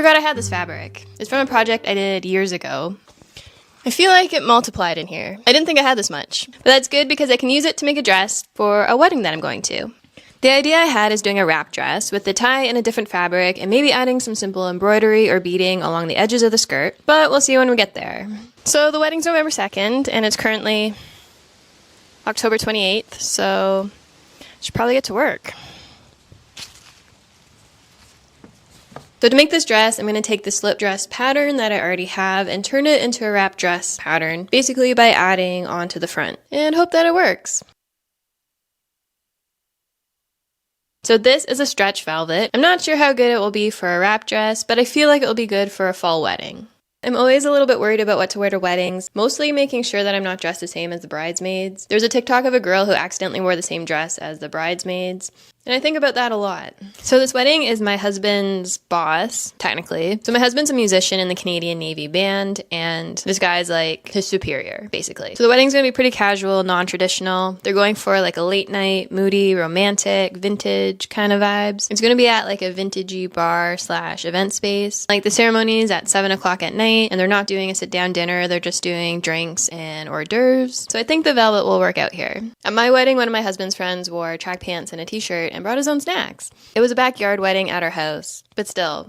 forgot I had this fabric. It's from a project I did years ago. I feel like it multiplied in here. I didn't think I had this much, but that's good because I can use it to make a dress for a wedding that I'm going to. The idea I had is doing a wrap dress with the tie in a different fabric and maybe adding some simple embroidery or beading along the edges of the skirt, but we'll see when we get there. So the wedding's November 2nd and it's currently October 28th, so I should probably get to work. So to make this dress, I'm going to take the slip dress pattern that I already have and turn it into a wrap dress pattern, basically by adding onto the front, and hope that it works. So this is a stretch velvet. I'm not sure how good it will be for a wrap dress, but I feel like it will be good for a fall wedding. I'm always a little bit worried about what to wear to weddings, mostly making sure that I'm not dressed the same as the bridesmaids. There's a TikTok of a girl who accidentally wore the same dress as the bridesmaids, and I think about that a lot. So this wedding is my husband's boss, technically. So my husband's a musician in the Canadian Navy band, and this guy's like his superior, basically. So the wedding's gonna be pretty casual, non-traditional. They're going for like a late night, moody, romantic, vintage kind of vibes. It's gonna be at like a vintagey bar / event space. Like the ceremony's at 7 o'clock at night, and they're not doing a sit-down dinner, they're just doing drinks and hors d'oeuvres. So I think the velvet will work out here. At my wedding, one of my husband's friends wore track pants and a t-shirt and brought his own snacks. It was a backyard wedding at our house, but still.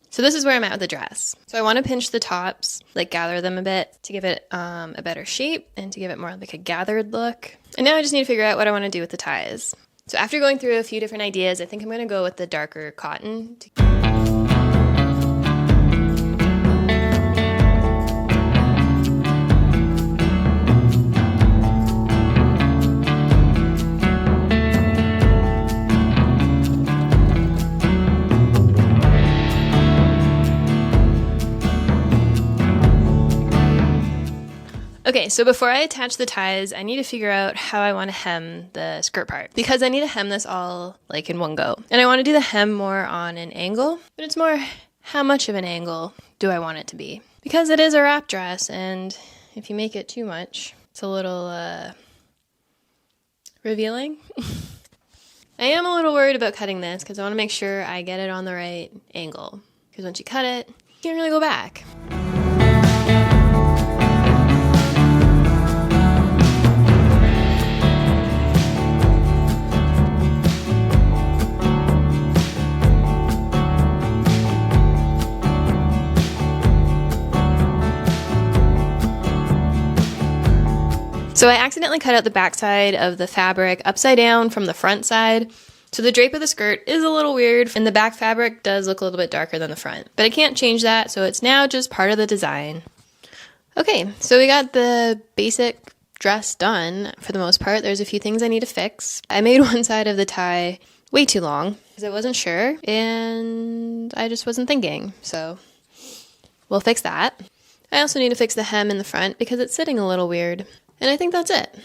So this is where I'm at with the dress. So I want to pinch the tops, like gather them a bit to give it a better shape and to give it more like a gathered look. And now I just need to figure out what I want to do with the ties. So after going through a few different ideas, I think I'm going to go with the darker cotton. Okay, so before I attach the ties, I need to figure out how I want to hem the skirt part, because I need to hem this all like in one go. And I want to do the hem more on an angle, but it's more how much of an angle do I want it to be? Because it is a wrap dress, and if you make it too much, it's a little revealing. I am a little worried about cutting this because I want to make sure I get it on the right angle, because once you cut it, you can't really go back. So I accidentally cut out the back side of the fabric upside down from the front side. So the drape of the skirt is a little weird, and the back fabric does look a little bit darker than the front. But I can't change that, so it's now just part of the design. Okay, so we got the basic dress done for the most part. There's a few things I need to fix. I made one side of the tie way too long because I wasn't sure, and I just wasn't thinking. So we'll fix that. I also need to fix the hem in the front because it's sitting a little weird. And I think that's it.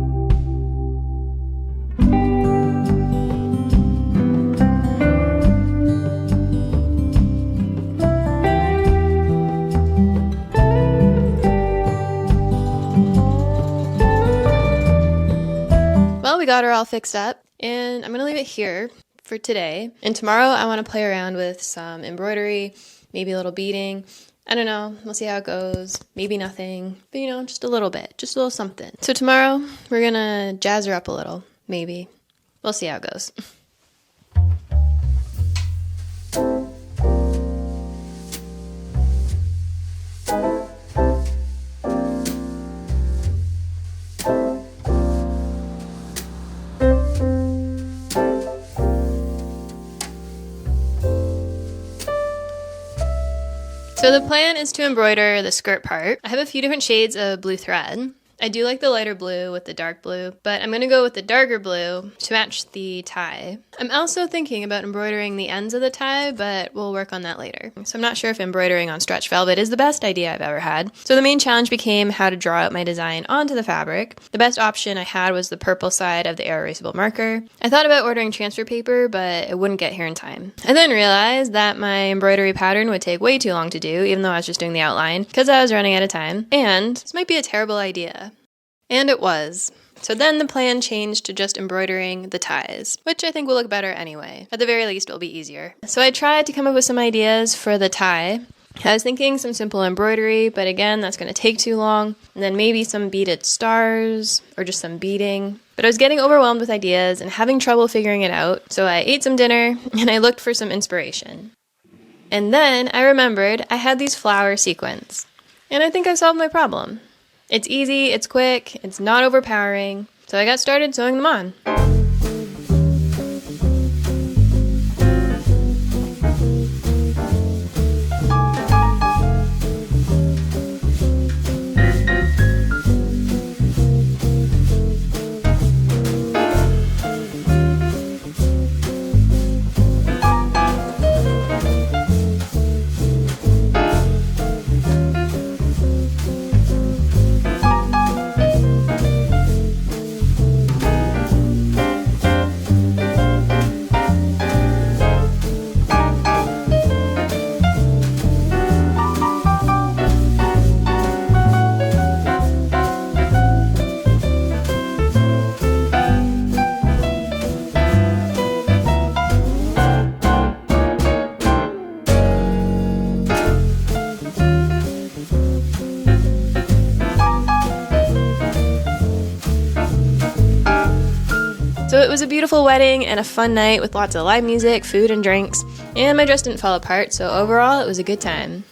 Well, we got her all fixed up, and I'm gonna leave it here for today. And tomorrow I want to play around with some embroidery, maybe a little beading. I don't know, we'll see how it goes. Maybe nothing, but you know, just a little bit, just a little something. So tomorrow, we're gonna jazz her up a little, maybe. We'll see how it goes. So the plan is to embroider the skirt part. I have a few different shades of blue thread. I do like the lighter blue with the dark blue, but I'm gonna go with the darker blue to match the tie. I'm also thinking about embroidering the ends of the tie, but we'll work on that later. So I'm not sure if embroidering on stretch velvet is the best idea I've ever had. So the main challenge became how to draw out my design onto the fabric. The best option I had was the purple side of the air erasable marker. I thought about ordering transfer paper, but it wouldn't get here in time. I then realized that my embroidery pattern would take way too long to do, even though I was just doing the outline, because I was running out of time. And this might be a terrible idea. And it was. So then the plan changed to just embroidering the ties, which I think will look better anyway. At the very least, it'll be easier. So I tried to come up with some ideas for the tie. I was thinking some simple embroidery, but again, that's going to take too long. And then maybe some beaded stars, or just some beading. But I was getting overwhelmed with ideas and having trouble figuring it out, so I ate some dinner and I looked for some inspiration. And then I remembered I had these flower sequins. And I think I solved my problem. It's easy, it's quick, it's not overpowering, so I got started sewing them on. So it was a beautiful wedding and a fun night with lots of live music, food, and drinks, and my dress didn't fall apart, so overall it was a good time.